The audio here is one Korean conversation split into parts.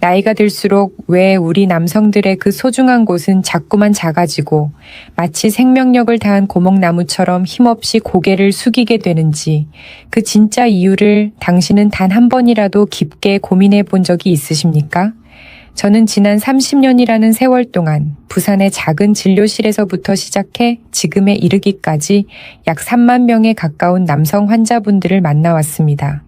나이가 들수록 왜 우리 남성들의 그 소중한 곳은 자꾸만 작아지고 마치 생명력을 다한 고목나무처럼 힘없이 고개를 숙이게 되는지 그 진짜 이유를 당신은 단 한 번이라도 깊게 고민해 본 적이 있으십니까? 저는 지난 30년이라는 세월 동안 부산의 작은 진료실에서부터 시작해 지금에 이르기까지 약 3만 명에 가까운 남성 환자분들을 만나왔습니다.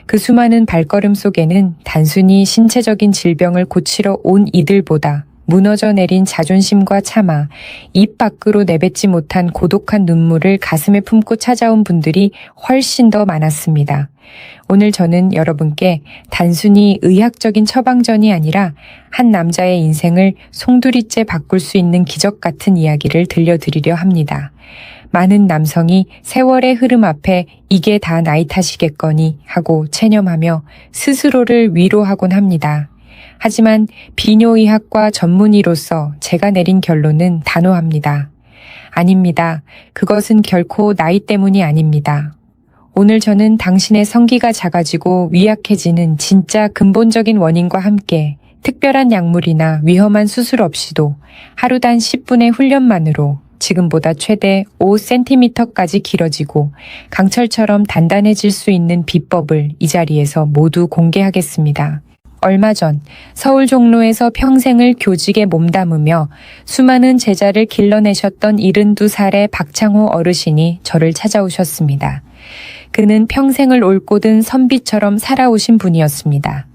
그 수많은 발걸음 속에는 단순히 신체적인 질병을 고치러 온 이들보다 무너져 내린 자존심과 참아 입 밖으로 내뱉지 못한 고독한 눈물을 가슴에 품고 찾아온 분들이 훨씬 더 많았습니다. 오늘 저는 여러분께 단순히 의학적인 처방전이 아니라 한 남자의 인생을 송두리째 바꿀 수 있는 기적 같은 이야기를 들려드리려 합니다. 많은 남성이 세월의 흐름 앞에 이게 다 나이 탓이겠거니 하고 체념하며 스스로를 위로하곤 합니다. 하지만 비뇨의학과 전문의로서 제가 내린 결론은 단호합니다. 아닙니다. 그것은 결코 나이 때문이 아닙니다. 오늘 저는 당신의 성기가 작아지고 위약해지는 진짜 근본적인 원인과 함께 특별한 약물이나 위험한 수술 없이도 하루 단 10분의 훈련만으로 지금보다 최대 5cm까지 길어지고 강철처럼 단단해질 수 있는 비법을 이 자리에서 모두 공개하겠습니다. 얼마 전 서울 종로에서 평생을 교직에 몸담으며 수많은 제자를 길러내셨던 72살의 박창호 어르신이 저를 찾아오셨습니다. 그는 평생을 올곧은 선비처럼 살아오신 분이었습니다.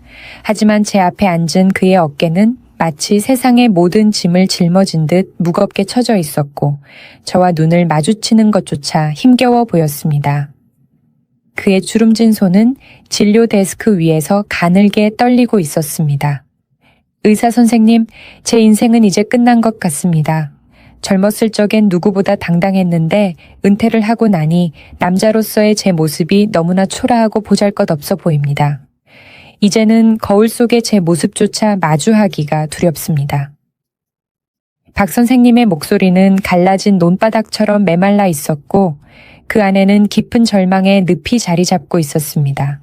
하지만 제 앞에 앉은 그의 어깨는 마치 세상의 모든 짐을 짊어진 듯 무겁게 처져 있었고 저와 눈을 마주치는 것조차 힘겨워 보였습니다. 그의 주름진 손은 진료 데스크 위에서 가늘게 떨리고 있었습니다. 의사 선생님, 제 인생은 이제 끝난 것 같습니다. 젊었을 적엔 누구보다 당당했는데 은퇴를 하고 나니 남자로서의 제 모습이 너무나 초라하고 보잘것없어 보입니다. 이제는 거울 속의 제 모습조차 마주하기가 두렵습니다. 박 선생님의 목소리는 갈라진 논바닥처럼 메말라 있었고 그 안에는 깊은 절망에 늪이 자리 잡고 있었습니다.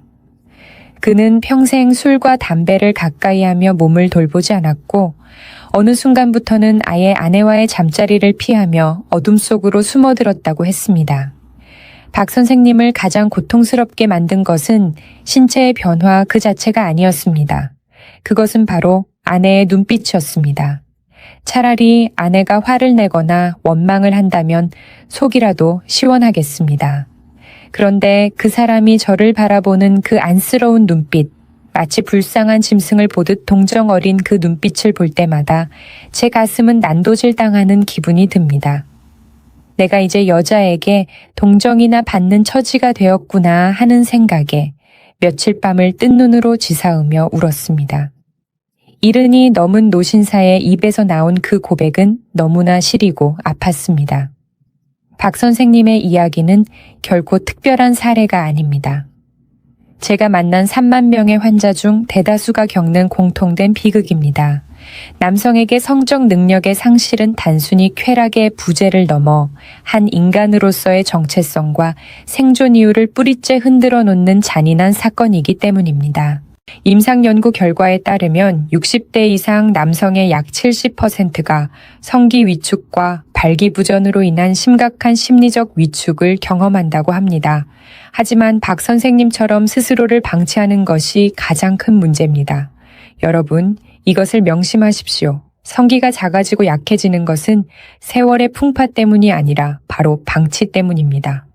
그는 평생 술과 담배를 가까이 하며 몸을 돌보지 않았고 어느 순간부터는 아예 아내와의 잠자리를 피하며 어둠 속으로 숨어들었다고 했습니다. 박 선생님을 가장 고통스럽게 만든 것은 신체의 변화 그 자체가 아니었습니다. 그것은 바로 아내의 눈빛이었습니다. 차라리 아내가 화를 내거나 원망을 한다면 속이라도 시원하겠습니다. 그런데 그 사람이 저를 바라보는 그 안쓰러운 눈빛, 마치 불쌍한 짐승을 보듯 동정 어린 그 눈빛을 볼 때마다 제 가슴은 난도질 당하는 기분이 듭니다. 내가 이제 여자에게 동정이나 받는 처지가 되었구나 하는 생각에 며칠 밤을 뜬 눈으로 지사으며 울었습니다. 이른이 넘은 노신사의 입에서 나온 그 고백은 너무나 시리고 아팠습니다. 박 선생님의 이야기는 결코 특별한 사례가 아닙니다. 제가 만난 3만 명의 환자 중 대다수가 겪는 공통된 비극입니다. 남성에게 성적 능력의 상실은 단순히 쾌락의 부재를 넘어 한 인간으로서의 정체성과 생존 이유를 뿌리째 흔들어 놓는 잔인한 사건이기 때문입니다. 임상 연구 결과에 따르면 60대 이상 남성의 약 70%가 성기 위축과 발기부전으로 인한 심각한 심리적 위축을 경험한다고 합니다. 하지만 박 선생님처럼 스스로를 방치하는 것이 가장 큰 문제입니다. 여러분, 이것을 명심하십시오. 성기가 작아지고 약해지는 것은 세월의 풍파 때문이 아니라 바로 방치 때문입니다.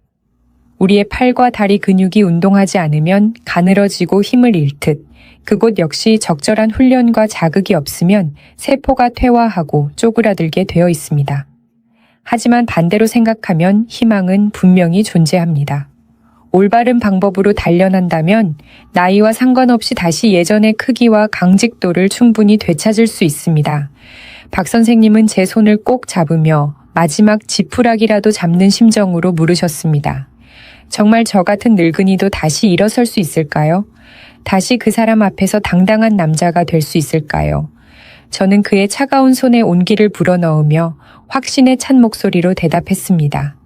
우리의 팔과 다리 근육이 운동하지 않으면 가늘어지고 힘을 잃듯 그곳 역시 적절한 훈련과 자극이 없으면 세포가 퇴화하고 쪼그라들게 되어 있습니다. 하지만 반대로 생각하면 희망은 분명히 존재합니다. 올바른 방법으로 단련한다면 나이와 상관없이 다시 예전의 크기와 강직도를 충분히 되찾을 수 있습니다. 박 선생님은 제 손을 꼭 잡으며 마지막 지푸라기라도 잡는 심정으로 물으셨습니다. 정말 저 같은 늙은이도 다시 일어설 수 있을까요? 다시 그 사람 앞에서 당당한 남자가 될 수 있을까요? 저는 그의 차가운 손에 온기를 불어넣으며 확신에 찬 목소리로 대답했습니다.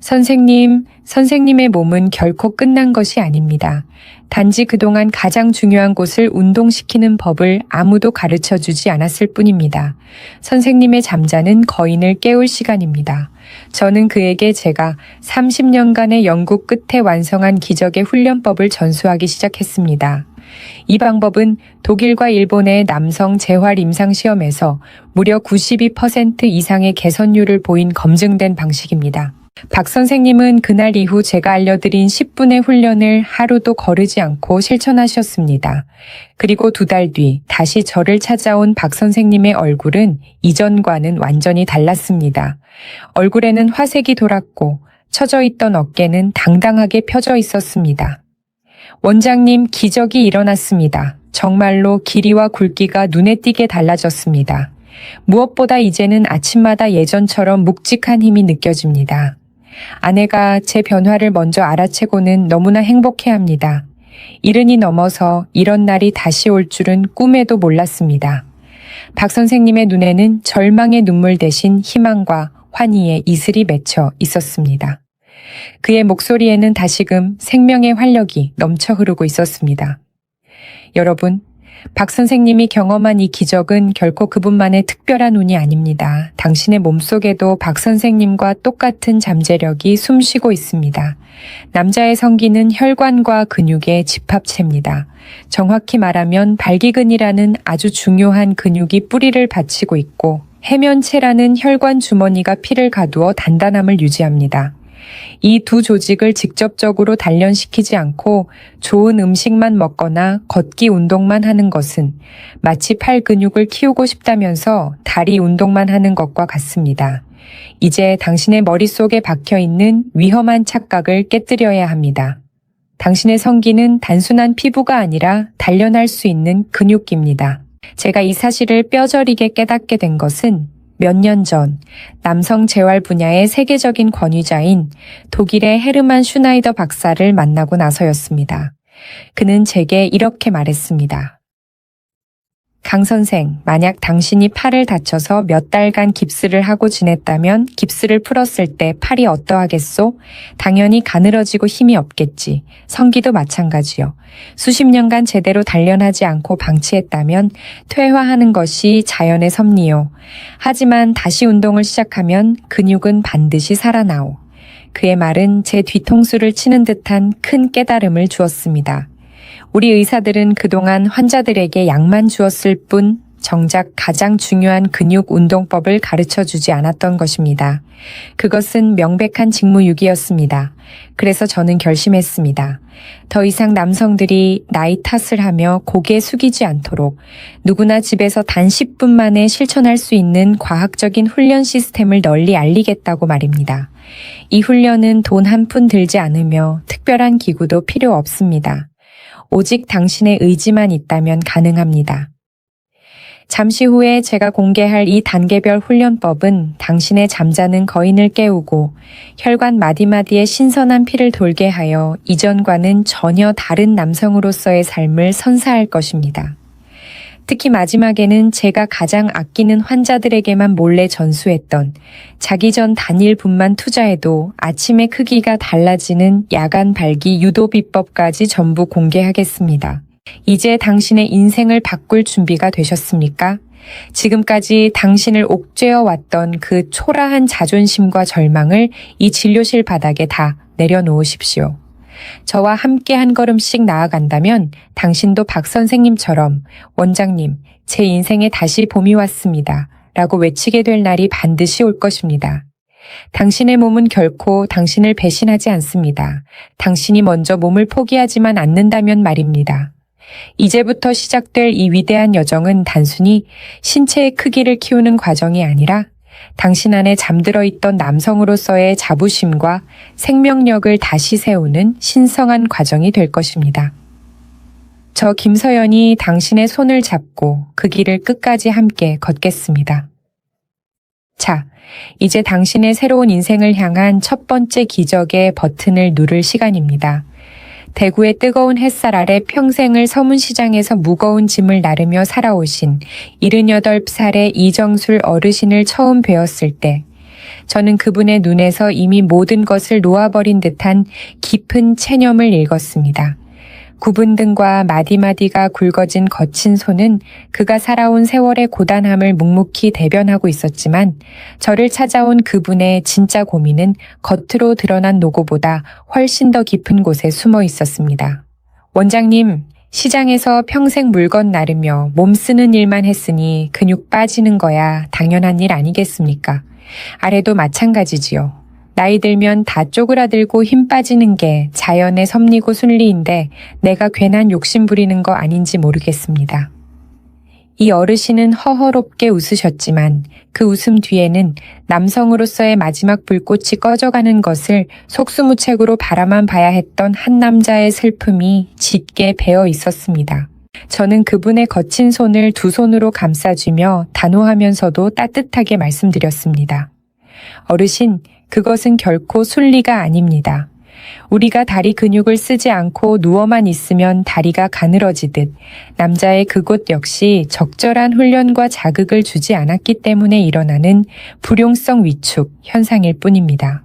선생님의 몸은 결코 끝난 것이 아닙니다. 단지 그동안 가장 중요한 곳을 운동시키는 법을 아무도 가르쳐 주지 않았을 뿐입니다. 선생님의 잠자는 거인을 깨울 시간입니다. 저는 그에게 제가 30년간의 연구 끝에 완성한 기적의 훈련법을 전수하기 시작했습니다. 이 방법은 독일과 일본의 남성 재활 임상시험에서 무려 92% 이상의 개선율을 보인 검증된 방식입니다. 박 선생님은 그날 이후 제가 알려드린 10분의 훈련을 하루도 거르지 않고 실천하셨습니다. 그리고 2달 뒤 다시 저를 찾아온 박 선생님의 얼굴은 이전과는 완전히 달랐습니다. 얼굴에는 화색이 돌았고 처져 있던 어깨는 당당하게 펴져 있었습니다. 원장님, 기적이 일어났습니다. 정말로 길이와 굵기가 눈에 띄게 달라졌습니다. 무엇보다 이제는 아침마다 예전처럼 묵직한 힘이 느껴집니다. 아내가 제 변화를 먼저 알아채고는 너무나 행복해합니다. 70이 넘어서 이런 날이 다시 올 줄은 꿈에도 몰랐습니다. 박 선생님의 눈에는 절망의 눈물 대신 희망과 환희의 이슬이 맺혀 있었습니다. 그의 목소리에는 다시금 생명의 활력이 넘쳐 흐르고 있었습니다. 여러분, 박 선생님이 경험한 이 기적은 결코 그분만의 특별한 운이 아닙니다. 당신의 몸속에도 박 선생님과 똑같은 잠재력이 숨쉬고 있습니다. 남자의 성기는 혈관과 근육의 집합체입니다. 정확히 말하면 발기근이라는 아주 중요한 근육이 뿌리를 받치고 있고 해면체라는 혈관 주머니가 피를 가두어 단단함을 유지합니다. 이 두 조직을 직접적으로 단련시키지 않고 좋은 음식만 먹거나 걷기 운동만 하는 것은 마치 팔 근육을 키우고 싶다면서 다리 운동만 하는 것과 같습니다. 이제 당신의 머릿속에 박혀있는 위험한 착각을 깨뜨려야 합니다. 당신의 성기는 단순한 피부가 아니라 단련할 수 있는 근육입니다. 제가 이 사실을 뼈저리게 깨닫게 된 것은 몇 년 전 남성 재활 분야의 세계적인 권위자인 독일의 헤르만 슈나이더 박사를 만나고 나서였습니다. 그는 제게 이렇게 말했습니다. 강 선생, 만약 당신이 팔을 다쳐서 몇 달간 깁스를 하고 지냈다면 깁스를 풀었을 때 팔이 어떠하겠소? 당연히 가늘어지고 힘이 없겠지. 성기도 마찬가지요. 수십 년간 제대로 단련하지 않고 방치했다면 퇴화하는 것이 자연의 섭리요. 하지만 다시 운동을 시작하면 근육은 반드시 살아나오. 그의 말은 제 뒤통수를 치는 듯한 큰 깨달음을 주었습니다. 우리 의사들은 그동안 환자들에게 약만 주었을 뿐 정작 가장 중요한 근육 운동법을 가르쳐주지 않았던 것입니다. 그것은 명백한 직무유기였습니다. 그래서 저는 결심했습니다. 더 이상 남성들이 나이 탓을 하며 고개 숙이지 않도록 누구나 집에서 단 10분 만에 실천할 수 있는 과학적인 훈련 시스템을 널리 알리겠다고 말입니다. 이 훈련은 돈 한 푼 들지 않으며 특별한 기구도 필요 없습니다. 오직 당신의 의지만 있다면 가능합니다. 잠시 후에 제가 공개할 이 단계별 훈련법은 당신의 잠자는 거인을 깨우고 혈관 마디마디에 신선한 피를 돌게 하여 이전과는 전혀 다른 남성으로서의 삶을 선사할 것입니다. 특히 마지막에는 제가 가장 아끼는 환자들에게만 몰래 전수했던 자기 전 단일 분만 투자해도 아침의 크기가 달라지는 야간 발기 유도 비법까지 전부 공개하겠습니다. 이제 당신의 인생을 바꿀 준비가 되셨습니까? 지금까지 당신을 옥죄어 왔던 그 초라한 자존심과 절망을 이 진료실 바닥에 다 내려놓으십시오. 저와 함께 한 걸음씩 나아간다면 당신도 박 선생님처럼 원장님, 제 인생에 다시 봄이 왔습니다. 라고 외치게 될 날이 반드시 올 것입니다. 당신의 몸은 결코 당신을 배신하지 않습니다. 당신이 먼저 몸을 포기하지만 않는다면 말입니다. 이제부터 시작될 이 위대한 여정은 단순히 신체의 크기를 키우는 과정이 아니라 당신 안에 잠들어 있던 남성으로서의 자부심과 생명력을 다시 세우는 신성한 과정이 될 것입니다. 저 김서연이 당신의 손을 잡고 그 길을 끝까지 함께 걷겠습니다. 자, 이제 당신의 새로운 인생을 향한 첫 번째 기적의 버튼을 누를 시간입니다. 대구의 뜨거운 햇살 아래 평생을 서문시장에서 무거운 짐을 나르며 살아오신 78살의 이정술 어르신을 처음 뵈었을 때 저는 그분의 눈에서 이미 모든 것을 놓아버린 듯한 깊은 체념을 읽었습니다. 굽은 등과 마디마디가 굵어진 거친 손은 그가 살아온 세월의 고단함을 묵묵히 대변하고 있었지만 저를 찾아온 그분의 진짜 고민은 겉으로 드러난 노고보다 훨씬 더 깊은 곳에 숨어 있었습니다. 원장님, 시장에서 평생 물건 나르며 몸 쓰는 일만 했으니 근육 빠지는 거야 당연한 일 아니겠습니까? 아래도 마찬가지지요. 나이 들면 다 쪼그라들고 힘 빠지는 게 자연의 섭리고 순리인데 내가 괜한 욕심 부리는 거 아닌지 모르겠습니다. 이 어르신은 허허롭게 웃으셨지만 그 웃음 뒤에는 남성으로서의 마지막 불꽃이 꺼져가는 것을 속수무책으로 바라만 봐야 했던 한 남자의 슬픔이 짙게 배어 있었습니다. 저는 그분의 거친 손을 두 손으로 감싸주며 단호하면서도 따뜻하게 말씀드렸습니다. 어르신, 그것은 결코 순리가 아닙니다. 우리가 다리 근육을 쓰지 않고 누워만 있으면 다리가 가늘어지듯 남자의 그곳 역시 적절한 훈련과 자극을 주지 않았기 때문에 일어나는 불용성 위축 현상일 뿐입니다.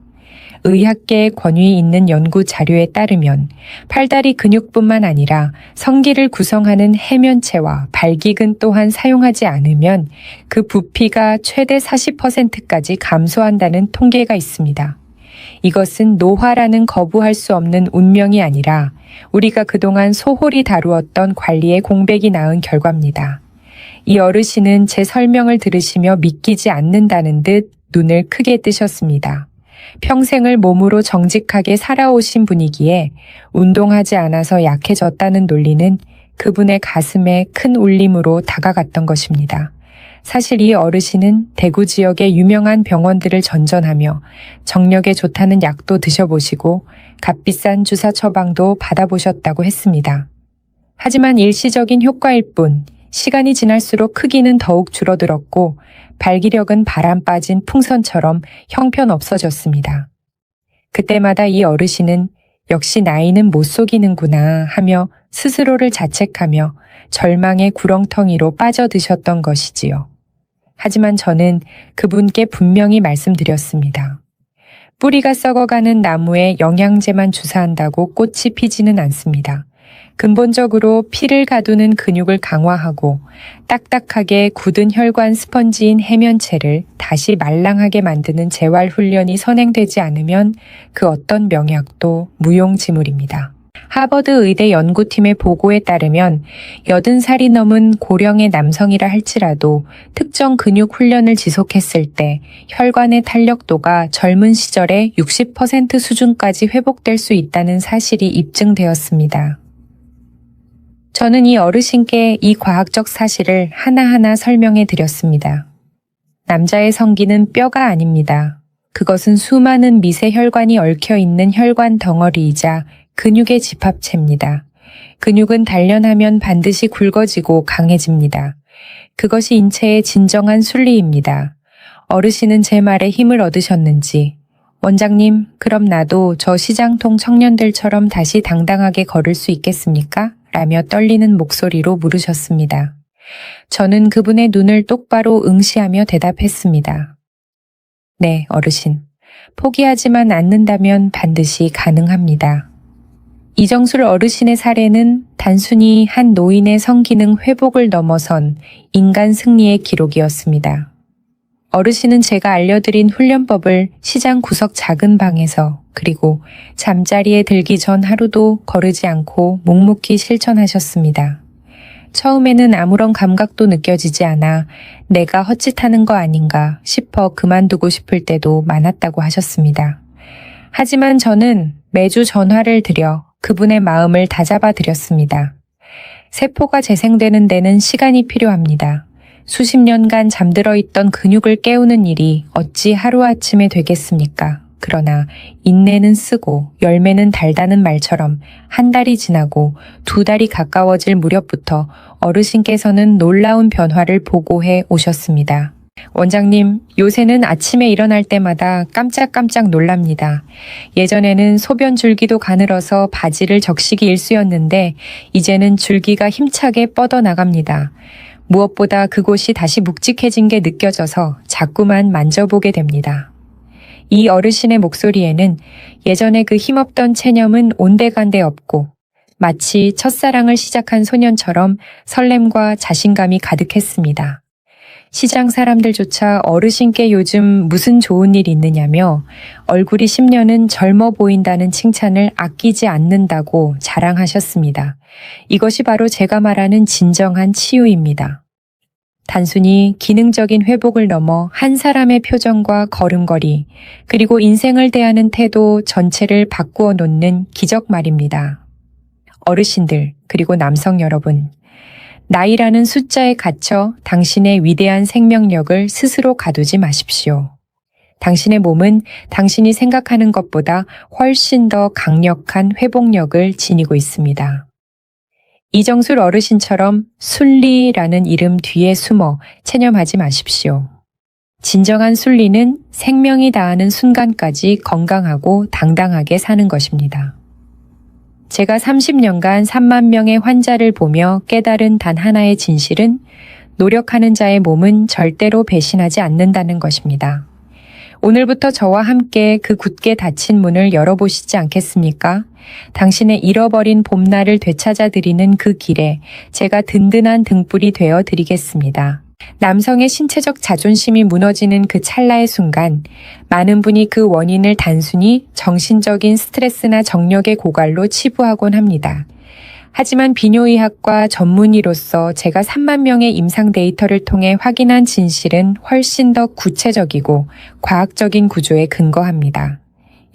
의학계의 권위 있는 연구 자료에 따르면 팔다리 근육뿐만 아니라 성기를 구성하는 해면체와 발기근 또한 사용하지 않으면 그 부피가 최대 40%까지 감소한다는 통계가 있습니다. 이것은 노화라는 거부할 수 없는 운명이 아니라 우리가 그동안 소홀히 다루었던 관리의 공백이 낳은 결과입니다. 이 어르신은 제 설명을 들으시며 믿기지 않는다는 듯 눈을 크게 뜨셨습니다. 평생을 몸으로 정직하게 살아오신 분이기에 운동하지 않아서 약해졌다는 논리는 그분의 가슴에 큰 울림으로 다가갔던 것입니다. 사실 이 어르신은 대구 지역의 유명한 병원들을 전전하며 정력에 좋다는 약도 드셔보시고 값비싼 주사 처방도 받아보셨다고 했습니다. 하지만 일시적인 효과일 뿐 시간이 지날수록 크기는 더욱 줄어들었고 발기력은 바람 빠진 풍선처럼 형편없어졌습니다. 그때마다 이 어르신은 역시 나이는 못 속이는구나 하며 스스로를 자책하며 절망의 구렁텅이로 빠져드셨던 것이지요. 하지만 저는 그분께 분명히 말씀드렸습니다. 뿌리가 썩어가는 나무에 영양제만 주사한다고 꽃이 피지는 않습니다. 근본적으로 피를 가두는 근육을 강화하고 딱딱하게 굳은 혈관 스펀지인 해면체를 다시 말랑하게 만드는 재활 훈련이 선행되지 않으면 그 어떤 명약도 무용지물입니다. 하버드 의대 연구팀의 보고에 따르면 80살이 넘은 고령의 남성이라 할지라도 특정 근육 훈련을 지속했을 때 혈관의 탄력도가 젊은 시절의 60% 수준까지 회복될 수 있다는 사실이 입증되었습니다. 저는 이 어르신께 이 과학적 사실을 하나하나 설명해 드렸습니다. 남자의 성기는 뼈가 아닙니다. 그것은 수많은 미세 혈관이 얽혀 있는 혈관 덩어리이자 근육의 집합체입니다. 근육은 단련하면 반드시 굵어지고 강해집니다. 그것이 인체의 진정한 순리입니다. 어르신은 제 말에 힘을 얻으셨는지 원장님, 그럼 나도 저 시장통 청년들처럼 다시 당당하게 걸을 수 있겠습니까? 라며 떨리는 목소리로 물으셨습니다. 저는 그분의 눈을 똑바로 응시하며 대답했습니다. 네, 어르신. 포기하지만 않는다면 반드시 가능합니다. 이정술 어르신의 사례는 단순히 한 노인의 성기능 회복을 넘어선 인간 승리의 기록이었습니다. 어르신은 제가 알려드린 훈련법을 시장 구석 작은 방에서 그리고 잠자리에 들기 전 하루도 거르지 않고 묵묵히 실천하셨습니다. 처음에는 아무런 감각도 느껴지지 않아 내가 헛짓하는 거 아닌가 싶어 그만두고 싶을 때도 많았다고 하셨습니다. 하지만 저는 매주 전화를 드려 그분의 마음을 다잡아 드렸습니다. 세포가 재생되는 데는 시간이 필요합니다. 수십 년간 잠들어 있던 근육을 깨우는 일이 어찌 하루아침에 되겠습니까? 그러나 인내는 쓰고 열매는 달다는 말처럼 한 달이 지나고 두 달이 가까워질 무렵부터 어르신께서는 놀라운 변화를 보고해 오셨습니다. 원장님, 요새는 아침에 일어날 때마다 깜짝깜짝 놀랍니다. 예전에는 소변 줄기도 가늘어서 바지를 적시기 일쑤였는데 이제는 줄기가 힘차게 뻗어나갑니다. 무엇보다 그곳이 다시 묵직해진 게 느껴져서 자꾸만 만져보게 됩니다. 이 어르신의 목소리에는 예전에 그 힘없던 체념은 온데간데 없고 마치 첫사랑을 시작한 소년처럼 설렘과 자신감이 가득했습니다. 시장 사람들조차 어르신께 요즘 무슨 좋은 일 있느냐며 얼굴이 10년은 젊어 보인다는 칭찬을 아끼지 않는다고 자랑하셨습니다. 이것이 바로 제가 말하는 진정한 치유입니다. 단순히 기능적인 회복을 넘어 한 사람의 표정과 걸음걸이, 그리고 인생을 대하는 태도 전체를 바꾸어 놓는 기적 말입니다. 어르신들, 그리고 남성 여러분, 나이라는 숫자에 갇혀 당신의 위대한 생명력을 스스로 가두지 마십시오. 당신의 몸은 당신이 생각하는 것보다 훨씬 더 강력한 회복력을 지니고 있습니다. 이정술 어르신처럼 순리라는 이름 뒤에 숨어 체념하지 마십시오. 진정한 순리는 생명이 다하는 순간까지 건강하고 당당하게 사는 것입니다. 제가 30년간 3만 명의 환자를 보며 깨달은 단 하나의 진실은 노력하는 자의 몸은 절대로 배신하지 않는다는 것입니다. 오늘부터 저와 함께 그 굳게 닫힌 문을 열어보시지 않겠습니까? 당신의 잃어버린 봄날을 되찾아드리는 그 길에 제가 든든한 등불이 되어 드리겠습니다. 남성의 신체적 자존심이 무너지는 그 찰나의 순간, 많은 분이 그 원인을 단순히 정신적인 스트레스나 정력의 고갈로 치부하곤 합니다. 하지만 비뇨의학과 전문의로서 제가 3만 명의 임상 데이터를 통해 확인한 진실은 훨씬 더 구체적이고 과학적인 구조에 근거합니다.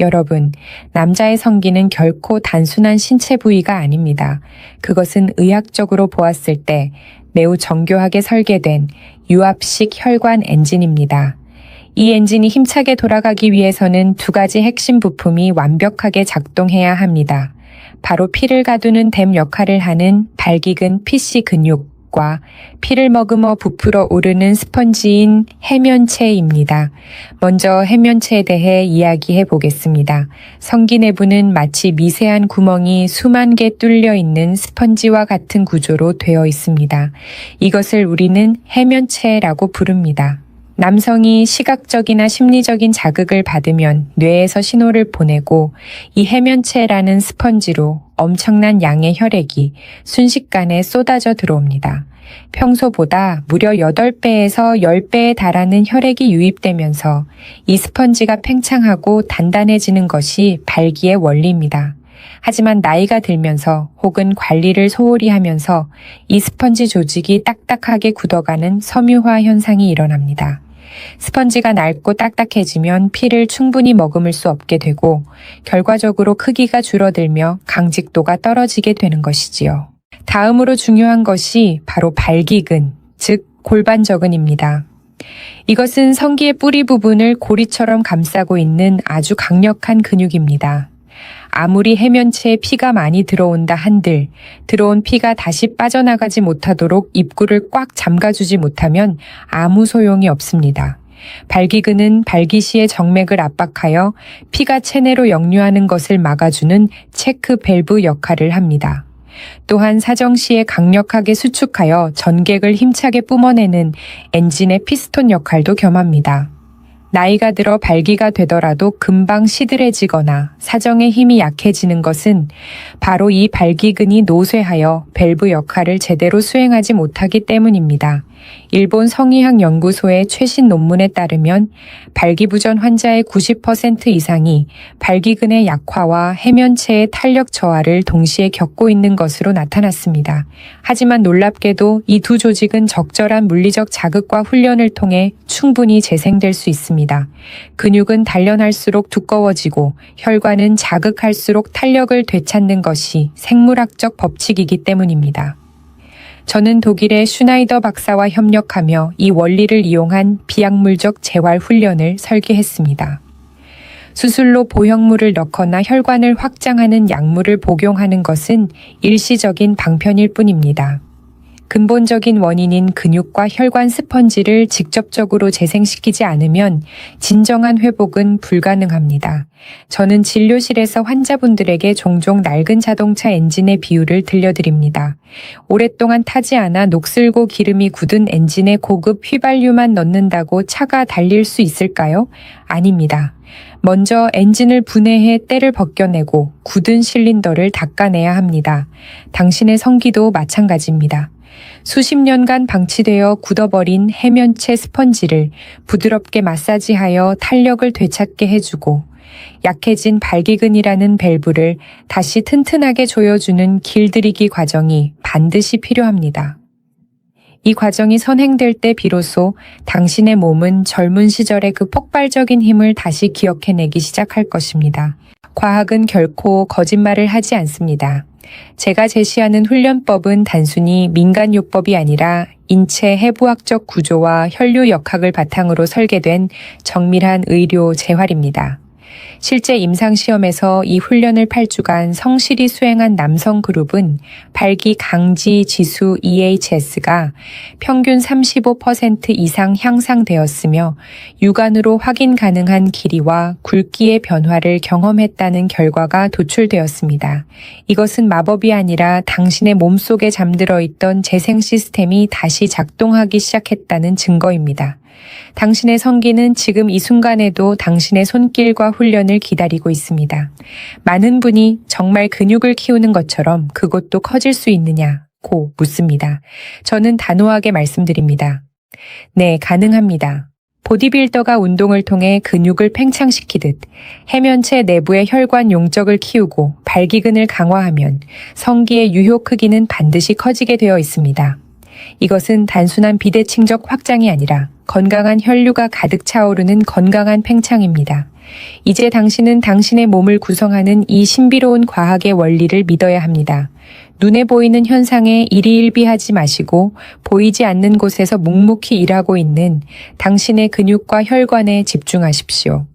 여러분, 남자의 성기는 결코 단순한 신체 부위가 아닙니다. 그것은 의학적으로 보았을 때 매우 정교하게 설계된 유압식 혈관 엔진입니다. 이 엔진이 힘차게 돌아가기 위해서는 두 가지 핵심 부품이 완벽하게 작동해야 합니다. 바로 피를 가두는 댐 역할을 하는 발기근 PC 근육과 피를 머금어 부풀어 오르는 스펀지인 해면체입니다. 먼저 해면체에 대해 이야기해 보겠습니다. 성기 내부는 마치 미세한 구멍이 수만 개 뚫려 있는 스펀지와 같은 구조로 되어 있습니다. 이것을 우리는 해면체라고 부릅니다. 남성이 시각적이나 심리적인 자극을 받으면 뇌에서 신호를 보내고 이 해면체라는 스펀지로 엄청난 양의 혈액이 순식간에 쏟아져 들어옵니다. 평소보다 무려 8배에서 10배에 달하는 혈액이 유입되면서 이 스펀지가 팽창하고 단단해지는 것이 발기의 원리입니다. 하지만 나이가 들면서 혹은 관리를 소홀히 하면서 이 스펀지 조직이 딱딱하게 굳어가는 섬유화 현상이 일어납니다. 스펀지가 낡고 딱딱해지면 피를 충분히 머금을 수 없게 되고 결과적으로 크기가 줄어들며 강직도가 떨어지게 되는 것이지요. 다음으로 중요한 것이 바로 발기근, 즉 골반저근입니다. 이것은 성기의 뿌리 부분을 고리처럼 감싸고 있는 아주 강력한 근육입니다. 아무리 해면체에 피가 많이 들어온다 한들 들어온 피가 다시 빠져나가지 못하도록 입구를 꽉 잠가주지 못하면 아무 소용이 없습니다. 발기근은 발기 시에 정맥을 압박하여 피가 체내로 역류하는 것을 막아주는 체크 밸브 역할을 합니다. 또한 사정 시에 강력하게 수축하여 전객을 힘차게 뿜어내는 엔진의 피스톤 역할도 겸합니다. 나이가 들어 발기가 되더라도 금방 시들해지거나 사정의 힘이 약해지는 것은 바로 이 발기근이 노쇠하여 밸브 역할을 제대로 수행하지 못하기 때문입니다. 일본 성의학 연구소의 최신 논문에 따르면 발기부전 환자의 90% 이상이 발기근의 약화와 해면체의 탄력 저하를 동시에 겪고 있는 것으로 나타났습니다. 하지만 놀랍게도 이 두 조직은 적절한 물리적 자극과 훈련을 통해 충분히 재생될 수 있습니다. 근육은 단련할수록 두꺼워지고 혈관은 자극할수록 탄력을 되찾는 것이 생물학적 법칙이기 때문입니다. 저는 독일의 슈나이더 박사와 협력하며 이 원리를 이용한 비약물적 재활 훈련을 설계했습니다. 수술로 보형물을 넣거나 혈관을 확장하는 약물을 복용하는 것은 일시적인 방편일 뿐입니다. 근본적인 원인인 근육과 혈관 스펀지를 직접적으로 재생시키지 않으면 진정한 회복은 불가능합니다. 저는 진료실에서 환자분들에게 종종 낡은 자동차 엔진의 비유를 들려드립니다. 오랫동안 타지 않아 녹슬고 기름이 굳은 엔진에 고급 휘발유만 넣는다고 차가 달릴 수 있을까요? 아닙니다. 먼저 엔진을 분해해 때를 벗겨내고 굳은 실린더를 닦아내야 합니다. 당신의 성기도 마찬가지입니다. 수십 년간 방치되어 굳어버린 해면체 스펀지를 부드럽게 마사지하여 탄력을 되찾게 해주고 약해진 발기근이라는 밸브를 다시 튼튼하게 조여주는 길들이기 과정이 반드시 필요합니다. 이 과정이 선행될 때 비로소 당신의 몸은 젊은 시절의 그 폭발적인 힘을 다시 기억해내기 시작할 것입니다. 과학은 결코 거짓말을 하지 않습니다. 제가 제시하는 훈련법은 단순히 민간요법이 아니라 인체 해부학적 구조와 혈류 역학을 바탕으로 설계된 정밀한 의료 재활입니다. 실제 임상시험에서 이 훈련을 8주간 성실히 수행한 남성 그룹은 발기 강지 지수 EHS가 평균 35% 이상 향상되었으며 육안으로 확인 가능한 길이와 굵기의 변화를 경험했다는 결과가 도출되었습니다. 이것은 마법이 아니라 당신의 몸속에 잠들어 있던 재생 시스템이 다시 작동하기 시작했다는 증거입니다. 당신의 성기는 지금 이 순간에도 당신의 손길과 훈련을 기다리고 있습니다. 많은 분이 정말 근육을 키우는 것처럼 그것도 커질 수 있느냐고 묻습니다. 저는 단호하게 말씀드립니다. 네, 가능합니다. 보디빌더가 운동을 통해 근육을 팽창시키듯 해면체 내부의 혈관 용적을 키우고 발기근을 강화하면 성기의 유효 크기는 반드시 커지게 되어 있습니다. 이것은 단순한 비대칭적 확장이 아니라 건강한 혈류가 가득 차오르는 건강한 팽창입니다. 이제 당신은 당신의 몸을 구성하는 이 신비로운 과학의 원리를 믿어야 합니다. 눈에 보이는 현상에 일희일비하지 마시고 보이지 않는 곳에서 묵묵히 일하고 있는 당신의 근육과 혈관에 집중하십시오.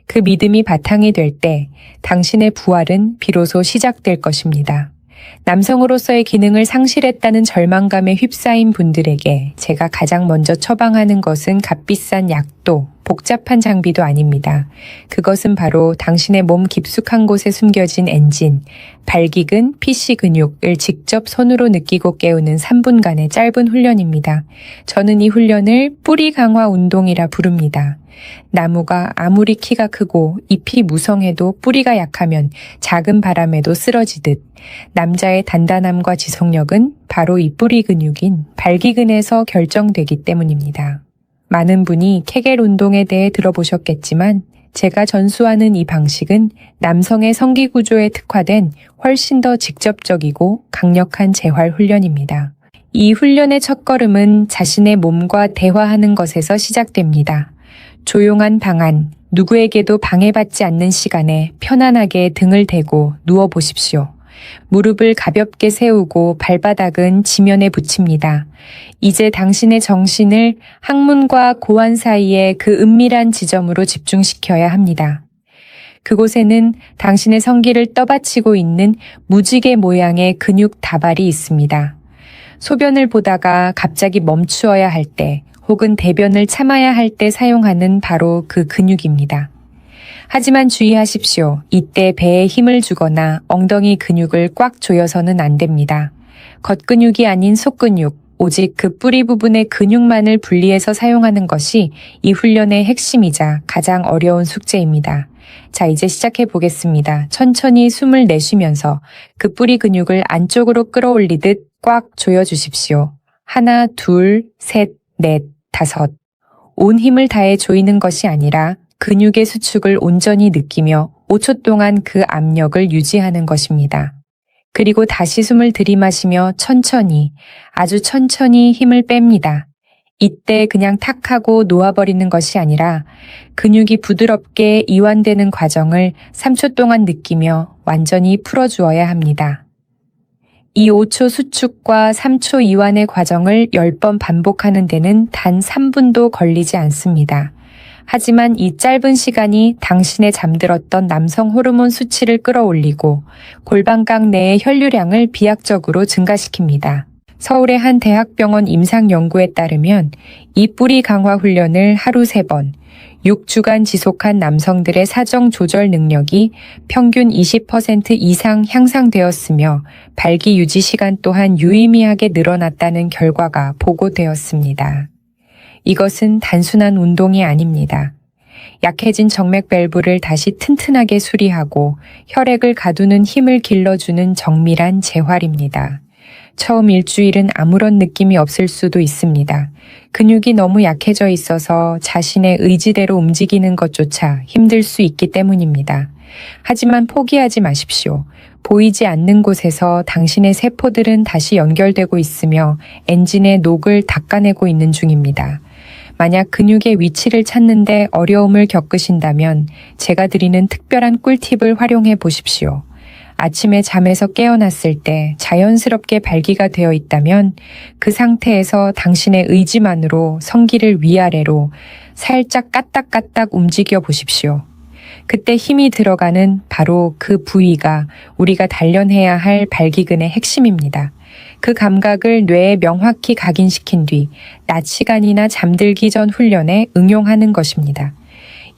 그 믿음이 바탕이 될 때 당신의 부활은 비로소 시작될 것입니다. 남성으로서의 기능을 상실했다는 절망감에 휩싸인 분들에게 제가 가장 먼저 처방하는 것은 값비싼 약도 복잡한 장비도 아닙니다. 그것은 바로 당신의 몸 깊숙한 곳에 숨겨진 엔진, 발기근, PC 근육을 직접 손으로 느끼고 깨우는 3분간의 짧은 훈련입니다. 저는 이 훈련을 뿌리 강화 운동이라 부릅니다. 나무가 아무리 키가 크고 잎이 무성해도 뿌리가 약하면 작은 바람에도 쓰러지듯 남자의 단단함과 지속력은 바로 이 뿌리 근육인 발기근에서 결정되기 때문입니다. 많은 분이 케겔 운동에 대해 들어보셨겠지만 제가 전수하는 이 방식은 남성의 성기 구조에 특화된 훨씬 더 직접적이고 강력한 재활 훈련입니다. 이 훈련의 첫걸음은 자신의 몸과 대화하는 것에서 시작됩니다. 조용한 방 안, 누구에게도 방해받지 않는 시간에 편안하게 등을 대고 누워보십시오. 무릎을 가볍게 세우고 발바닥은 지면에 붙입니다. 이제 당신의 정신을 항문과 고환 사이의 그 은밀한 지점으로 집중시켜야 합니다. 그곳에는 당신의 성기를 떠받치고 있는 무지개 모양의 근육 다발이 있습니다. 소변을 보다가 갑자기 멈추어야 할 때, 혹은 대변을 참아야 할 때 사용하는 바로 그 근육입니다. 하지만 주의하십시오. 이때 배에 힘을 주거나 엉덩이 근육을 꽉 조여서는 안 됩니다. 겉근육이 아닌 속근육, 오직 그 뿌리 부분의 근육만을 분리해서 사용하는 것이 이 훈련의 핵심이자 가장 어려운 숙제입니다. 자, 이제 시작해 보겠습니다. 천천히 숨을 내쉬면서 그 뿌리 근육을 안쪽으로 끌어올리듯 꽉 조여주십시오. 하나, 둘, 셋, 넷, 다섯. 온 힘을 다해 조이는 것이 아니라 근육의 수축을 온전히 느끼며 5초 동안 그 압력을 유지하는 것입니다. 그리고 다시 숨을 들이마시며 천천히, 아주 천천히 힘을 뺍니다. 이때 그냥 탁 하고 놓아버리는 것이 아니라 근육이 부드럽게 이완되는 과정을 3초 동안 느끼며 완전히 풀어주어야 합니다. 이 5초 수축과 3초 이완의 과정을 10번 반복하는 데는 단 3분도 걸리지 않습니다. 하지만 이 짧은 시간이 당신의 잠들었던 남성 호르몬 수치를 끌어올리고 골반각 내의 혈류량을 비약적으로 증가시킵니다. 서울의 한 대학병원 임상연구에 따르면 이 뿌리 강화 훈련을 하루 3번, 6주간 지속한 남성들의 사정 조절 능력이 평균 20% 이상 향상되었으며 발기 유지 시간 또한 유의미하게 늘어났다는 결과가 보고되었습니다. 이것은 단순한 운동이 아닙니다. 약해진 정맥 밸브를 다시 튼튼하게 수리하고 혈액을 가두는 힘을 길러주는 정밀한 재활입니다. 처음 일주일은 아무런 느낌이 없을 수도 있습니다. 근육이 너무 약해져 있어서 자신의 의지대로 움직이는 것조차 힘들 수 있기 때문입니다. 하지만 포기하지 마십시오. 보이지 않는 곳에서 당신의 세포들은 다시 연결되고 있으며 엔진의 녹을 닦아내고 있는 중입니다. 만약 근육의 위치를 찾는데 어려움을 겪으신다면 제가 드리는 특별한 꿀팁을 활용해 보십시오. 아침에 잠에서 깨어났을 때 자연스럽게 발기가 되어 있다면 그 상태에서 당신의 의지만으로 성기를 위아래로 살짝 까딱까딱 움직여 보십시오. 그때 힘이 들어가는 바로 그 부위가 우리가 단련해야 할 발기근의 핵심입니다. 그 감각을 뇌에 명확히 각인시킨 뒤 낮 시간이나 잠들기 전 훈련에 응용하는 것입니다.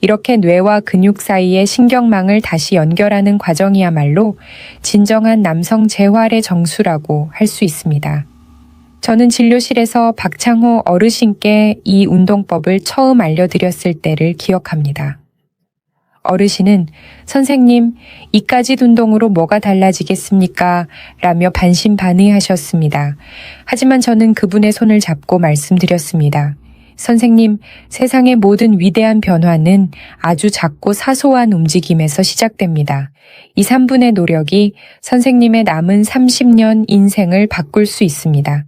이렇게 뇌와 근육 사이의 신경망을 다시 연결하는 과정이야말로 진정한 남성 재활의 정수라고 할 수 있습니다. 저는 진료실에서 박창호 어르신께 이 운동법을 처음 알려드렸을 때를 기억합니다. 어르신은 선생님, 이까짓 운동으로 뭐가 달라지겠습니까? 라며 반신반의하셨습니다. 하지만 저는 그분의 손을 잡고 말씀드렸습니다. 선생님, 세상의 모든 위대한 변화는 아주 작고 사소한 움직임에서 시작됩니다. 이 3분의 노력이 선생님의 남은 30년 인생을 바꿀 수 있습니다.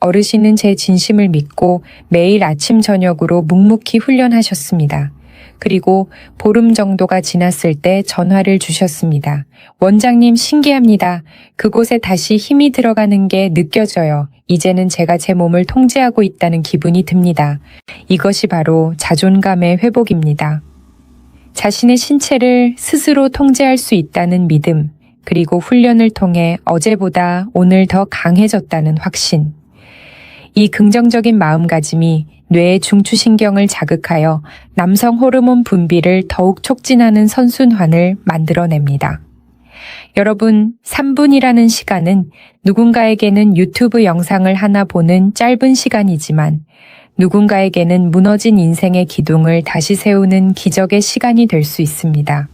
어르신은 제 진심을 믿고 매일 아침 저녁으로 묵묵히 훈련하셨습니다. 그리고 보름 정도가 지났을 때 전화를 주셨습니다. 원장님 신기합니다. 그곳에 다시 힘이 들어가는 게 느껴져요. 이제는 제가 제 몸을 통제하고 있다는 기분이 듭니다. 이것이 바로 자존감의 회복입니다. 자신의 신체를 스스로 통제할 수 있다는 믿음, 그리고 훈련을 통해 어제보다 오늘 더 강해졌다는 확신. 이 긍정적인 마음가짐이 뇌의 중추신경을 자극하여 남성 호르몬 분비를 더욱 촉진하는 선순환을 만들어냅니다. 여러분, 3분이라는 시간은 누군가에게는 유튜브 영상을 하나 보는 짧은 시간이지만 누군가에게는 무너진 인생의 기둥을 다시 세우는 기적의 시간이 될 수 있습니다.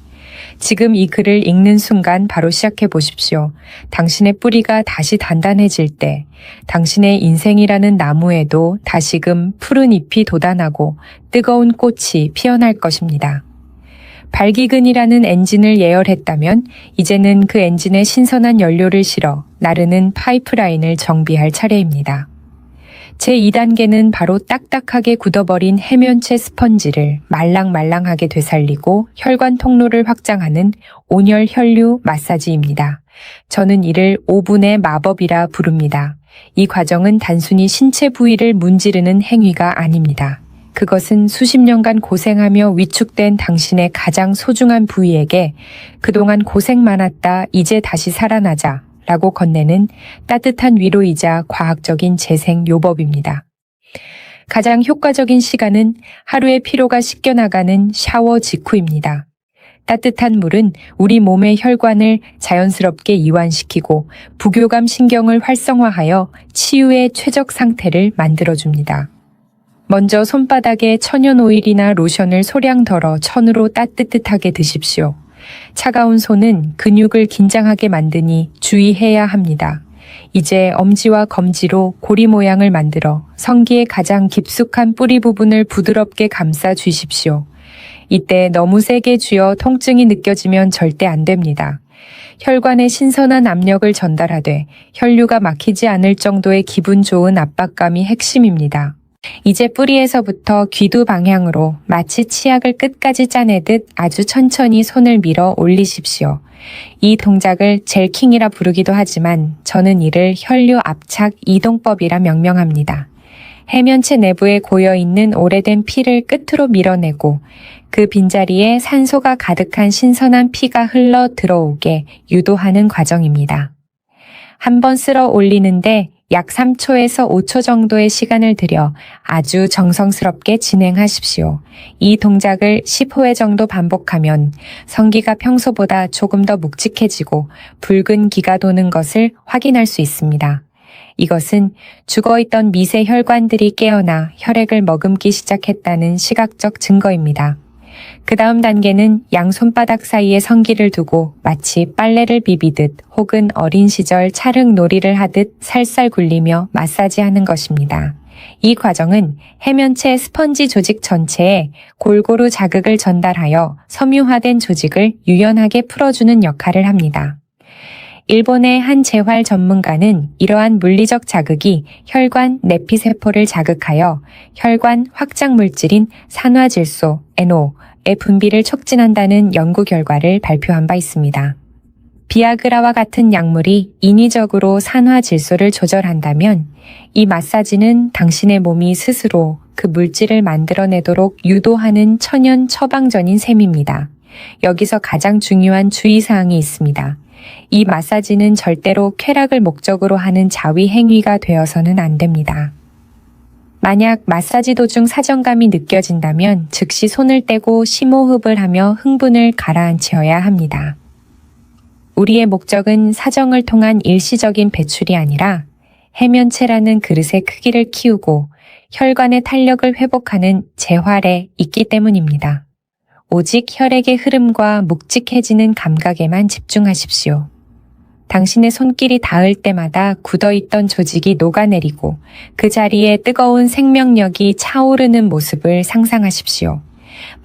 지금 이 글을 읽는 순간 바로 시작해 보십시오. 당신의 뿌리가 다시 단단해질 때 당신의 인생이라는 나무에도 다시금 푸른 잎이 돋아나고 뜨거운 꽃이 피어날 것입니다. 발기근이라는 엔진을 예열했다면 이제는 그 엔진에 신선한 연료를 실어 나르는 파이프라인을 정비할 차례입니다. 제2단계는 바로 딱딱하게 굳어버린 해면체 스펀지를 말랑말랑하게 되살리고 혈관 통로를 확장하는 온열 혈류 마사지입니다. 저는 이를 5분의 마법이라 부릅니다. 이 과정은 단순히 신체 부위를 문지르는 행위가 아닙니다. 그것은 수십 년간 고생하며 위축된 당신의 가장 소중한 부위에게 그동안 고생 많았다, 이제 다시 살아나자 라고 건네는 따뜻한 위로이자 과학적인 재생 요법입니다. 가장 효과적인 시간은 하루의 피로가 씻겨나가는 샤워 직후입니다. 따뜻한 물은 우리 몸의 혈관을 자연스럽게 이완시키고 부교감 신경을 활성화하여 치유의 최적 상태를 만들어줍니다. 먼저 손바닥에 천연 오일이나 로션을 소량 덜어 천으로 따뜻하게 드십시오. 차가운 손은 근육을 긴장하게 만드니 주의해야 합니다. 이제 엄지와 검지로 고리 모양을 만들어 성기의 가장 깊숙한 뿌리 부분을 부드럽게 감싸 주십시오. 이때 너무 세게 쥐어 통증이 느껴지면 절대 안 됩니다. 혈관에 신선한 압력을 전달하되 혈류가 막히지 않을 정도의 기분 좋은 압박감이 핵심입니다. 이제 뿌리에서부터 귀두 방향으로 마치 치약을 끝까지 짜내듯 아주 천천히 손을 밀어 올리십시오. 이 동작을 젤킹이라 부르기도 하지만 저는 이를 혈류 압착 이동법이라 명명합니다. 해면체 내부에 고여있는 오래된 피를 끝으로 밀어내고 그 빈자리에 산소가 가득한 신선한 피가 흘러 들어오게 유도하는 과정입니다. 한번 쓸어 올리는데 약 3초에서 5초 정도의 시간을 들여 아주 정성스럽게 진행하십시오. 이 동작을 10회 정도 반복하면 성기가 평소보다 조금 더 묵직해지고 붉은 기가 도는 것을 확인할 수 있습니다. 이것은 죽어있던 미세 혈관들이 깨어나 혈액을 머금기 시작했다는 시각적 증거입니다. 그 다음 단계는 양 손바닥 사이에 성기를 두고 마치 빨래를 비비듯 혹은 어린 시절 찰흙 놀이를 하듯 살살 굴리며 마사지하는 것입니다. 이 과정은 해면체 스펀지 조직 전체에 골고루 자극을 전달하여 섬유화된 조직을 유연하게 풀어주는 역할을 합니다. 일본의 한 재활 전문가는 이러한 물리적 자극이 혈관 내피세포를 자극하여 혈관 확장 물질인 산화질소, NO의 분비를 촉진한다는 연구 결과를 발표한 바 있습니다. 비아그라와 같은 약물이 인위적으로 산화질소를 조절한다면 이 마사지는 당신의 몸이 스스로 그 물질을 만들어내도록 유도하는 천연 처방전인 셈입니다. 여기서 가장 중요한 주의사항이 있습니다. 이 마사지는 절대로 쾌락을 목적으로 하는 자위 행위가 되어서는 안 됩니다. 만약 마사지 도중 사정감이 느껴진다면 즉시 손을 떼고 심호흡을 하며 흥분을 가라앉혀야 합니다. 우리의 목적은 사정을 통한 일시적인 배출이 아니라 해면체라는 그릇의 크기를 키우고 혈관의 탄력을 회복하는 재활에 있기 때문입니다. 오직 혈액의 흐름과 묵직해지는 감각에만 집중하십시오. 당신의 손길이 닿을 때마다 굳어있던 조직이 녹아내리고 그 자리에 뜨거운 생명력이 차오르는 모습을 상상하십시오.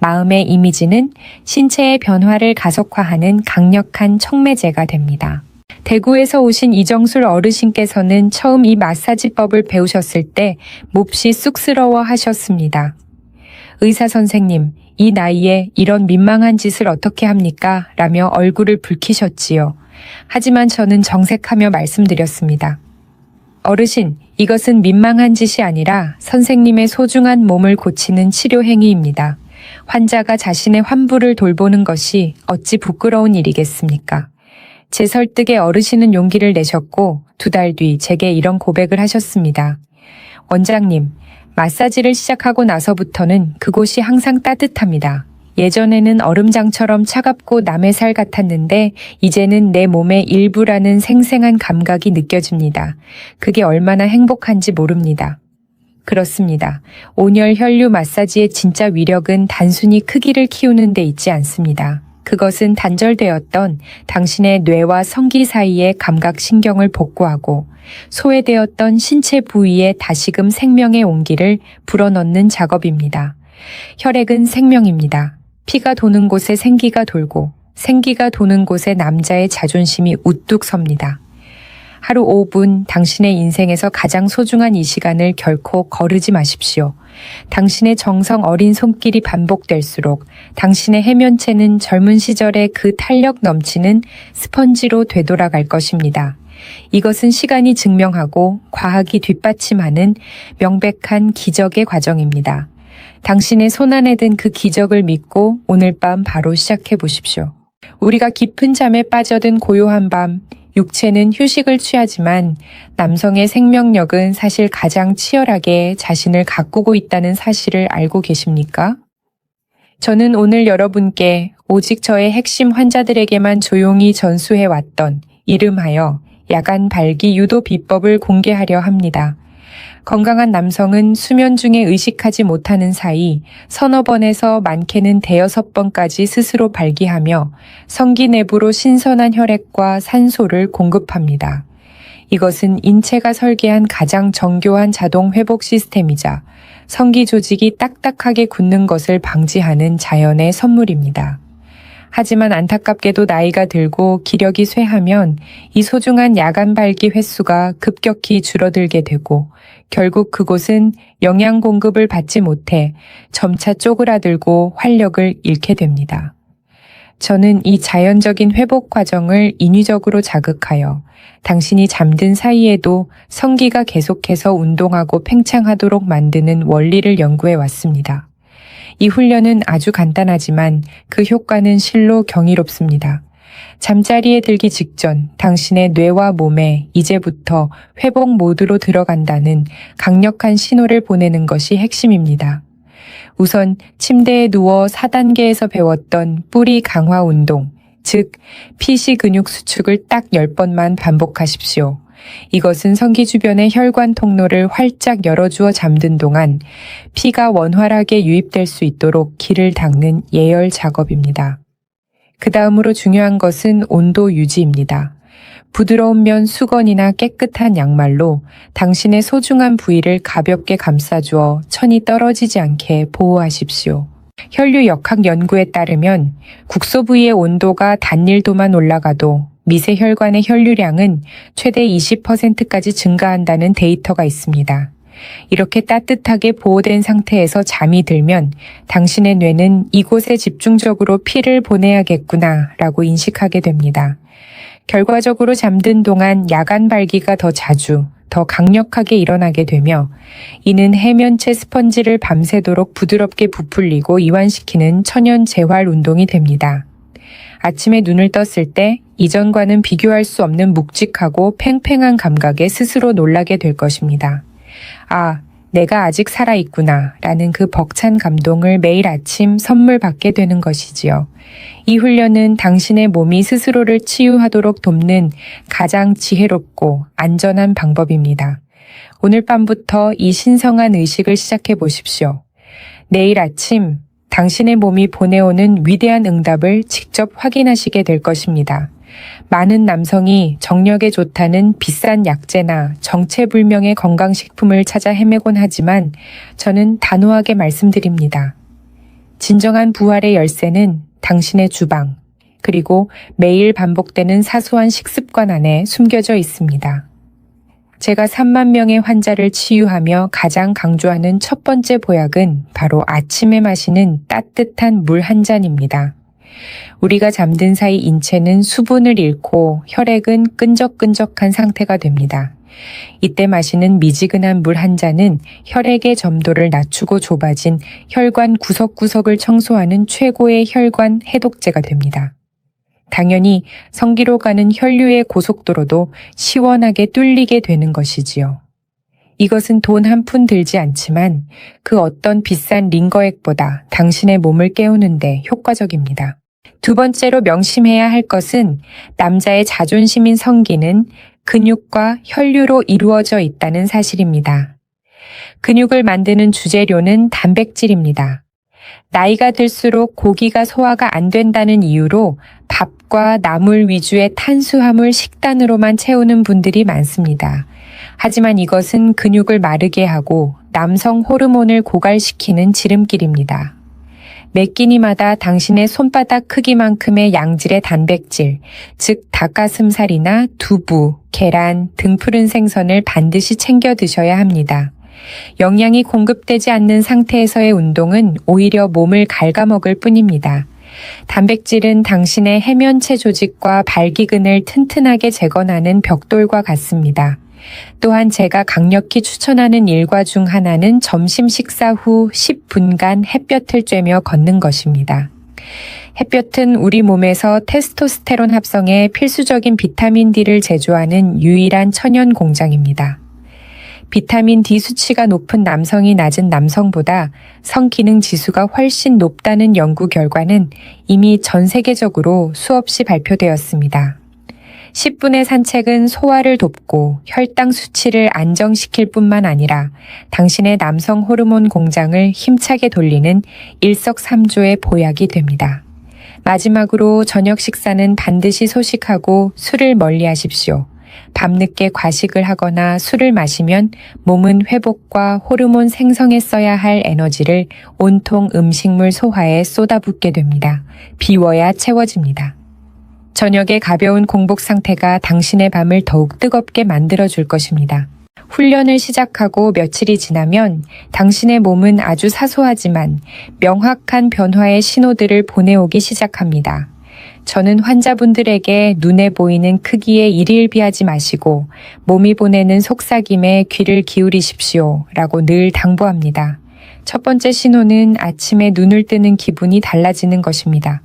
마음의 이미지는 신체의 변화를 가속화하는 강력한 촉매제가 됩니다. 대구에서 오신 이정술 어르신께서는 처음 이 마사지법을 배우셨을 때 몹시 쑥스러워 하셨습니다. 의사 선생님, 이 나이에 이런 민망한 짓을 어떻게 합니까? 라며 얼굴을 붉히셨지요. 하지만 저는 정색하며 말씀드렸습니다. 어르신, 이것은 민망한 짓이 아니라 선생님의 소중한 몸을 고치는 치료 행위입니다. 환자가 자신의 환부를 돌보는 것이 어찌 부끄러운 일이겠습니까? 제 설득에 어르신은 용기를 내셨고 2달 뒤 제게 이런 고백을 하셨습니다. 원장님, 마사지를 시작하고 나서부터는 그곳이 항상 따뜻합니다. 예전에는 얼음장처럼 차갑고 남의 살 같았는데 이제는 내 몸의 일부라는 생생한 감각이 느껴집니다. 그게 얼마나 행복한지 모릅니다. 그렇습니다. 온열 혈류 마사지의 진짜 위력은 단순히 크기를 키우는 데 있지 않습니다. 그것은 단절되었던 당신의 뇌와 성기 사이의 감각신경을 복구하고 소외되었던 신체 부위에 다시금 생명의 온기를 불어넣는 작업입니다. 혈액은 생명입니다. 피가 도는 곳에 생기가 돌고 생기가 도는 곳에 남자의 자존심이 우뚝 섭니다. 하루 5분 당신의 인생에서 가장 소중한 이 시간을 결코 거르지 마십시오. 당신의 정성 어린 손길이 반복될수록 당신의 해면체는 젊은 시절의 그 탄력 넘치는 스펀지로 되돌아갈 것입니다. 이것은 시간이 증명하고 과학이 뒷받침하는 명백한 기적의 과정입니다. 당신의 손안에 든 그 기적을 믿고 오늘 밤 바로 시작해 보십시오. 우리가 깊은 잠에 빠져든 고요한 밤, 육체는 휴식을 취하지만 남성의 생명력은 사실 가장 치열하게 자신을 가꾸고 있다는 사실을 알고 계십니까? 저는 오늘 여러분께 오직 저의 핵심 환자들에게만 조용히 전수해왔던 이름하여 야간 발기 유도 비법을 공개하려 합니다. 건강한 남성은 수면 중에 의식하지 못하는 사이 서너 번에서 많게는 대여섯 번까지 스스로 발기하며 성기 내부로 신선한 혈액과 산소를 공급합니다. 이것은 인체가 설계한 가장 정교한 자동 회복 시스템이자 성기 조직이 딱딱하게 굳는 것을 방지하는 자연의 선물입니다. 하지만 안타깝게도 나이가 들고 기력이 쇠하면 이 소중한 야간 발기 횟수가 급격히 줄어들게 되고 결국 그곳은 영양 공급을 받지 못해 점차 쪼그라들고 활력을 잃게 됩니다. 저는 이 자연적인 회복 과정을 인위적으로 자극하여 당신이 잠든 사이에도 성기가 계속해서 운동하고 팽창하도록 만드는 원리를 연구해 왔습니다. 이 훈련은 아주 간단하지만 그 효과는 실로 경이롭습니다. 잠자리에 들기 직전 당신의 뇌와 몸에 이제부터 회복 모드로 들어간다는 강력한 신호를 보내는 것이 핵심입니다. 우선 침대에 누워 4단계에서 배웠던 뿌리 강화 운동, 즉 피시 근육 수축을 딱 10번만 반복하십시오. 이것은 성기 주변의 혈관 통로를 활짝 열어주어 잠든 동안 피가 원활하게 유입될 수 있도록 기를 닦는 예열 작업입니다. 그 다음으로 중요한 것은 온도 유지입니다. 부드러운 면 수건이나 깨끗한 양말로 당신의 소중한 부위를 가볍게 감싸주어 천이 떨어지지 않게 보호하십시오. 혈류 역학 연구에 따르면 국소 부위의 온도가 단 1도만 올라가도 미세 혈관의 혈류량은 최대 20%까지 증가한다는 데이터가 있습니다. 이렇게 따뜻하게 보호된 상태에서 잠이 들면 당신의 뇌는 이곳에 집중적으로 피를 보내야겠구나 라고 인식하게 됩니다. 결과적으로 잠든 동안 야간 발기가 더 자주, 더 강력하게 일어나게 되며 이는 해면체 스펀지를 밤새도록 부드럽게 부풀리고 이완시키는 천연 재활 운동이 됩니다. 아침에 눈을 떴을 때 이전과는 비교할 수 없는 묵직하고 팽팽한 감각에 스스로 놀라게 될 것입니다. 아, 내가 아직 살아있구나 라는 그 벅찬 감동을 매일 아침 선물 받게 되는 것이지요. 이 훈련은 당신의 몸이 스스로를 치유하도록 돕는 가장 지혜롭고 안전한 방법입니다. 오늘 밤부터 이 신성한 의식을 시작해 보십시오. 내일 아침 당신의 몸이 보내오는 위대한 응답을 직접 확인하시게 될 것입니다. 많은 남성이 정력에 좋다는 비싼 약재나 정체불명의 건강식품을 찾아 헤매곤 하지만 저는 단호하게 말씀드립니다. 진정한 부활의 열쇠는 당신의 주방, 그리고 매일 반복되는 사소한 식습관 안에 숨겨져 있습니다. 제가 3만 명의 환자를 치유하며 가장 강조하는 첫 번째 보약은 바로 아침에 마시는 따뜻한 물 한 잔입니다. 우리가 잠든 사이 인체는 수분을 잃고 혈액은 끈적끈적한 상태가 됩니다. 이때 마시는 미지근한 물 한 잔은 혈액의 점도를 낮추고 좁아진 혈관 구석구석을 청소하는 최고의 혈관 해독제가 됩니다. 당연히 성기로 가는 혈류의 고속도로도 시원하게 뚫리게 되는 것이지요. 이것은 돈 한 푼 들지 않지만 그 어떤 비싼 링거액보다 당신의 몸을 깨우는데 효과적입니다. 두 번째로 명심해야 할 것은 남자의 자존심인 성기는 근육과 혈류로 이루어져 있다는 사실입니다. 근육을 만드는 주재료는 단백질입니다. 나이가 들수록 고기가 소화가 안 된다는 이유로 밥과 나물 위주의 탄수화물 식단으로만 채우는 분들이 많습니다. 하지만 이것은 근육을 마르게 하고 남성 호르몬을 고갈시키는 지름길입니다. 매 끼니마다 당신의 손바닥 크기만큼의 양질의 단백질, 즉 닭가슴살이나 두부, 계란, 등푸른 생선을 반드시 챙겨 드셔야 합니다. 영양이 공급되지 않는 상태에서의 운동은 오히려 몸을 갉아먹을 뿐입니다. 단백질은 당신의 해면체 조직과 발기근을 튼튼하게 재건하는 벽돌과 같습니다. 또한 제가 강력히 추천하는 일과 중 하나는 점심 식사 후 10분간 햇볕을 쬐며 걷는 것입니다. 햇볕은 우리 몸에서 테스토스테론 합성에 필수적인 비타민 D를 제조하는 유일한 천연 공장입니다. 비타민 D 수치가 높은 남성이 낮은 남성보다 성기능 지수가 훨씬 높다는 연구 결과는 이미 전 세계적으로 수없이 발표되었습니다. 10분의 산책은 소화를 돕고 혈당 수치를 안정시킬 뿐만 아니라 당신의 남성 호르몬 공장을 힘차게 돌리는 일석삼조의 보약이 됩니다. 마지막으로 저녁 식사는 반드시 소식하고 술을 멀리하십시오. 밤늦게 과식을 하거나 술을 마시면 몸은 회복과 호르몬 생성에 써야 할 에너지를 온통 음식물 소화에 쏟아붓게 됩니다. 비워야 채워집니다. 저녁의 가벼운 공복 상태가 당신의 밤을 더욱 뜨겁게 만들어줄 것입니다. 훈련을 시작하고 며칠이 지나면 당신의 몸은 아주 사소하지만 명확한 변화의 신호들을 보내오기 시작합니다. 저는 환자분들에게 눈에 보이는 크기에 일일비하지 마시고 몸이 보내는 속삭임에 귀를 기울이십시오 라고 늘 당부합니다. 첫 번째 신호는 아침에 눈을 뜨는 기분이 달라지는 것입니다.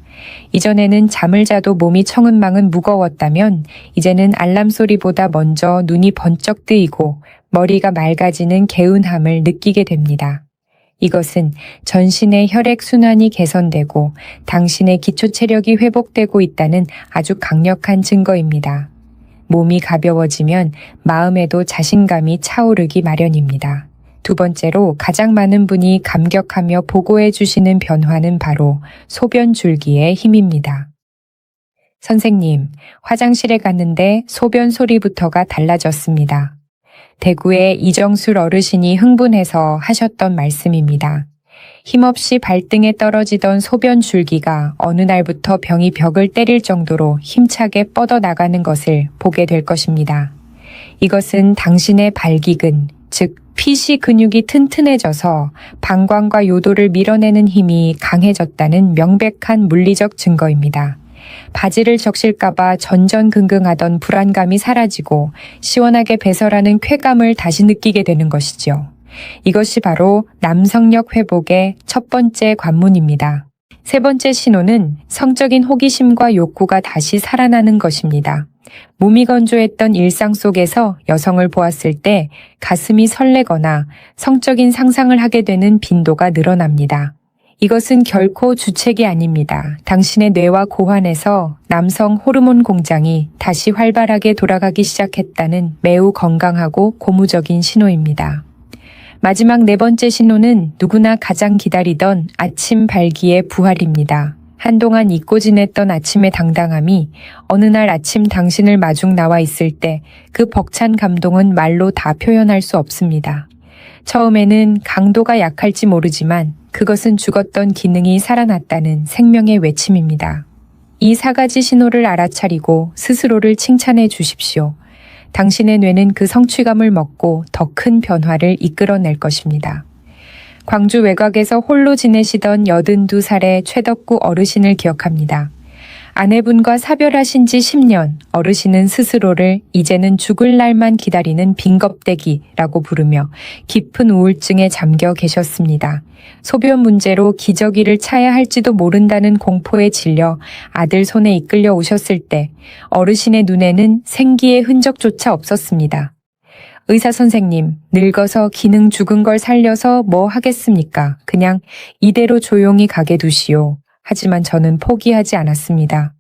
이전에는 잠을 자도 몸이 청은망은 무거웠다면 이제는 알람 소리보다 먼저 눈이 번쩍 뜨이고 머리가 맑아지는 개운함을 느끼게 됩니다. 이것은 전신의 혈액순환이 개선되고 당신의 기초 체력이 회복되고 있다는 아주 강력한 증거입니다. 몸이 가벼워지면 마음에도 자신감이 차오르기 마련입니다. 두 번째로 가장 많은 분이 감격하며 보고해 주시는 변화는 바로 소변 줄기의 힘입니다. 선생님, 화장실에 갔는데 소변 소리부터가 달라졌습니다. 대구의 이정술 어르신이 흥분해서 하셨던 말씀입니다. 힘없이 발등에 떨어지던 소변 줄기가 어느 날부터 병이 벽을 때릴 정도로 힘차게 뻗어나가는 것을 보게 될 것입니다. 이것은 당신의 발기근, 즉 피시 근육이 튼튼해져서 방광과 요도를 밀어내는 힘이 강해졌다는 명백한 물리적 증거입니다. 바지를 적실까봐 전전긍긍하던 불안감이 사라지고 시원하게 배설하는 쾌감을 다시 느끼게 되는 것이죠. 이것이 바로 남성력 회복의 첫 번째 관문입니다. 세 번째 신호는 성적인 호기심과 욕구가 다시 살아나는 것입니다. 몸이 건조했던 일상 속에서 여성을 보았을 때 가슴이 설레거나 성적인 상상을 하게 되는 빈도가 늘어납니다. 이것은 결코 주책이 아닙니다. 당신의 뇌와 고환에서 남성 호르몬 공장이 다시 활발하게 돌아가기 시작했다는 매우 건강하고 고무적인 신호입니다. 마지막 네 번째 신호는 누구나 가장 기다리던 아침 발기의 부활입니다. 한동안 잊고 지냈던 아침의 당당함이 어느 날 아침 당신을 마중 나와 있을 때 그 벅찬 감동은 말로 다 표현할 수 없습니다. 처음에는 강도가 약할지 모르지만 그것은 죽었던 기능이 살아났다는 생명의 외침입니다. 이 4가지 신호를 알아차리고 스스로를 칭찬해 주십시오. 당신의 뇌는 그 성취감을 먹고 더 큰 변화를 이끌어낼 것입니다. 광주 외곽에서 홀로 지내시던 82살의 최덕구 어르신을 기억합니다. 아내분과 사별하신 지 10년, 어르신은 스스로를 이제는 죽을 날만 기다리는 빈껍데기라고 부르며 깊은 우울증에 잠겨 계셨습니다. 소변 문제로 기저귀를 차야 할지도 모른다는 공포에 질려 아들 손에 이끌려 오셨을 때 어르신의 눈에는 생기의 흔적조차 없었습니다. 의사 선생님, 늙어서 기능 죽은 걸 살려서 뭐 하겠습니까? 그냥 이대로 조용히 가게 두시오. 하지만 저는 포기하지 않았습니다.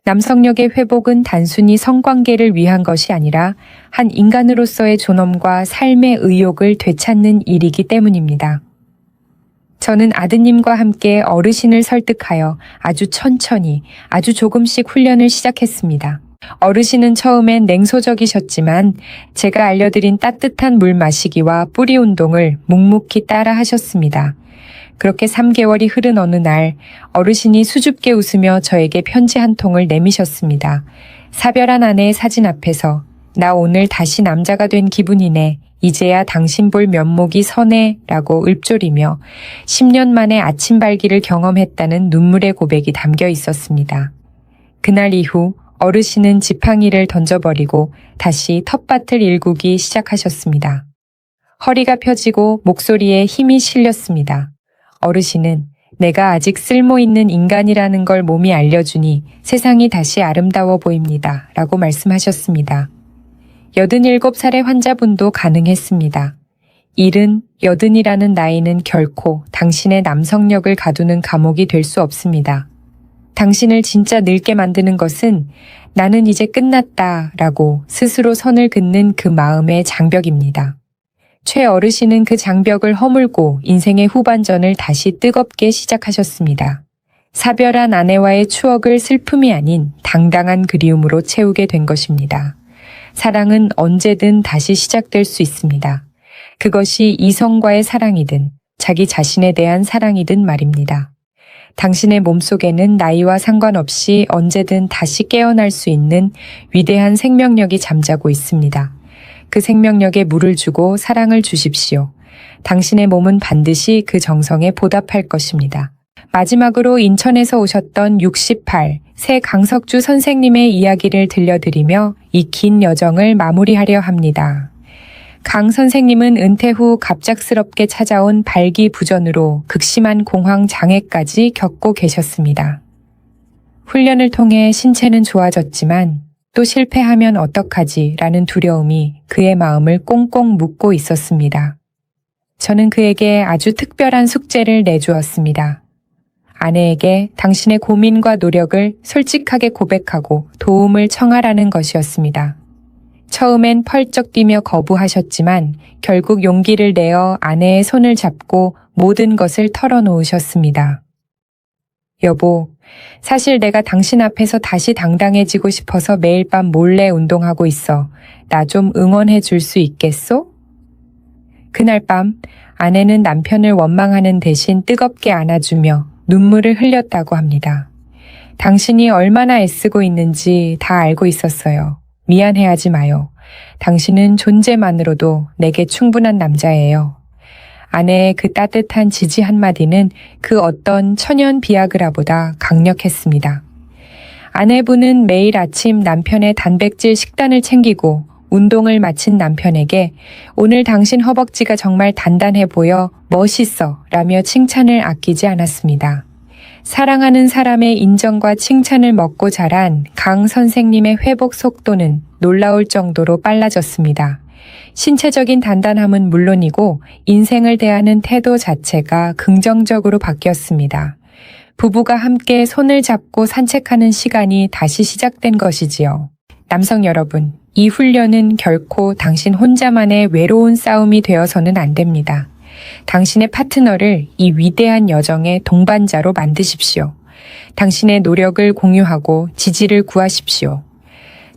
남성력의 회복은 단순히 성관계를 위한 것이 아니라 한 인간으로서의 존엄과 삶의 의욕을 되찾는 일이기 때문입니다. 저는 아드님과 함께 어르신을 설득하여 아주 천천히, 아주 조금씩 훈련을 시작했습니다. 어르신은 처음엔 냉소적이셨지만 제가 알려드린 따뜻한 물 마시기와 뿌리 운동을 묵묵히 따라 하셨습니다. 그렇게 3개월이 흐른 어느 날 어르신이 수줍게 웃으며 저에게 편지 한 통을 내미셨습니다. 사별한 아내의 사진 앞에서 나 오늘 다시 남자가 된 기분이네. 이제야 당신 볼 면목이 서네 라고 읊조리며 10년 만에 아침 발기를 경험했다는 눈물의 고백이 담겨 있었습니다. 그날 이후 어르신은 지팡이를 던져버리고 다시 텃밭을 일구기 시작하셨습니다. 허리가 펴지고 목소리에 힘이 실렸습니다. 어르신은 내가 아직 쓸모있는 인간이라는 걸 몸이 알려주니 세상이 다시 아름다워 보입니다. 라고 말씀하셨습니다. 87살의 환자분도 가능했습니다. 70, 80이라는 나이는 결코 당신의 남성력을 가두는 감옥이 될 수 없습니다. 당신을 진짜 늙게 만드는 것은 나는 이제 끝났다 라고 스스로 선을 긋는 그 마음의 장벽입니다. 최 어르신은 그 장벽을 허물고 인생의 후반전을 다시 뜨겁게 시작하셨습니다. 사별한 아내와의 추억을 슬픔이 아닌 당당한 그리움으로 채우게 된 것입니다. 사랑은 언제든 다시 시작될 수 있습니다. 그것이 이성과의 사랑이든 자기 자신에 대한 사랑이든 말입니다. 당신의 몸속에는 나이와 상관없이 언제든 다시 깨어날 수 있는 위대한 생명력이 잠자고 있습니다. 그 생명력에 물을 주고 사랑을 주십시오. 당신의 몸은 반드시 그 정성에 보답할 것입니다. 마지막으로 인천에서 오셨던 68, 새 강석주 선생님의 이야기를 들려드리며 이 긴 여정을 마무리하려 합니다. 강 선생님은 은퇴 후 갑작스럽게 찾아온 발기부전으로 극심한 공황 장애까지 겪고 계셨습니다. 훈련을 통해 신체는 좋아졌지만 또 실패하면 어떡하지 라는 두려움이 그의 마음을 꽁꽁 묶고 있었습니다. 저는 그에게 아주 특별한 숙제를 내주었습니다. 아내에게 당신의 고민과 노력을 솔직하게 고백하고 도움을 청하라는 것이었습니다. 처음엔 펄쩍 뛰며 거부하셨지만 결국 용기를 내어 아내의 손을 잡고 모든 것을 털어놓으셨습니다. 여보, 사실 내가 당신 앞에서 다시 당당해지고 싶어서 매일 밤 몰래 운동하고 있어. 나 좀 응원해 줄 수 있겠소? 그날 밤 아내는 남편을 원망하는 대신 뜨겁게 안아주며 눈물을 흘렸다고 합니다. 당신이 얼마나 애쓰고 있는지 다 알고 있었어요. 미안해하지 마요. 당신은 존재만으로도 내게 충분한 남자예요. 아내의 그 따뜻한 지지 한마디는 그 어떤 천연 비아그라보다 강력했습니다. 아내분은 매일 아침 남편의 단백질 식단을 챙기고 운동을 마친 남편에게 오늘 당신 허벅지가 정말 단단해 보여 멋있어 라며 칭찬을 아끼지 않았습니다. 사랑하는 사람의 인정과 칭찬을 먹고 자란 강 선생님의 회복 속도는 놀라울 정도로 빨라졌습니다. 신체적인 단단함은 물론이고 인생을 대하는 태도 자체가 긍정적으로 바뀌었습니다. 부부가 함께 손을 잡고 산책하는 시간이 다시 시작된 것이지요. 남성 여러분, 이 훈련은 결코 당신 혼자만의 외로운 싸움이 되어서는 안 됩니다. 당신의 파트너를 이 위대한 여정의 동반자로 만드십시오. 당신의 노력을 공유하고 지지를 구하십시오.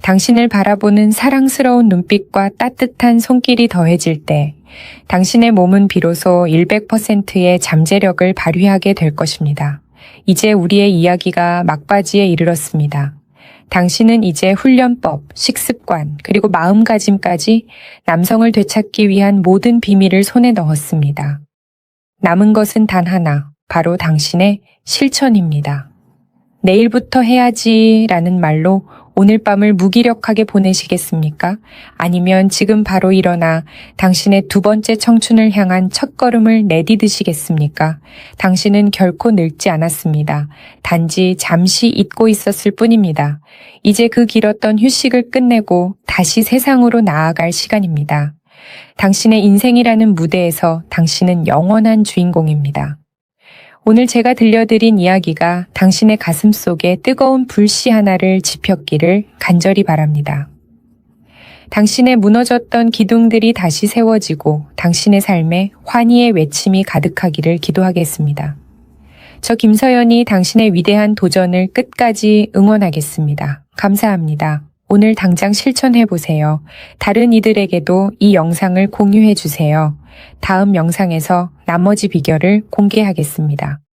당신을 바라보는 사랑스러운 눈빛과 따뜻한 손길이 더해질 때 당신의 몸은 비로소 100%의 잠재력을 발휘하게 될 것입니다. 이제 우리의 이야기가 막바지에 이르렀습니다. 당신은 이제 훈련법, 식습관, 그리고 마음가짐까지 남성을 되찾기 위한 모든 비밀을 손에 넣었습니다. 남은 것은 단 하나, 바로 당신의 실천입니다. 내일부터 해야지라는 말로 오늘 밤을 무기력하게 보내시겠습니까? 아니면 지금 바로 일어나 당신의 두 번째 청춘을 향한 첫걸음을 내디드시겠습니까? 당신은 결코 늙지 않았습니다. 단지 잠시 잊고 있었을 뿐입니다. 이제 그 길었던 휴식을 끝내고 다시 세상으로 나아갈 시간입니다. 당신의 인생이라는 무대에서 당신은 영원한 주인공입니다. 오늘 제가 들려드린 이야기가 당신의 가슴 속에 뜨거운 불씨 하나를 지폈기를 간절히 바랍니다. 당신의 무너졌던 기둥들이 다시 세워지고 당신의 삶에 환희의 외침이 가득하기를 기도하겠습니다. 저 김서연이 당신의 위대한 도전을 끝까지 응원하겠습니다. 감사합니다. 오늘 당장 실천해보세요. 다른 이들에게도 이 영상을 공유해주세요. 다음 영상에서 나머지 비결을 공개하겠습니다.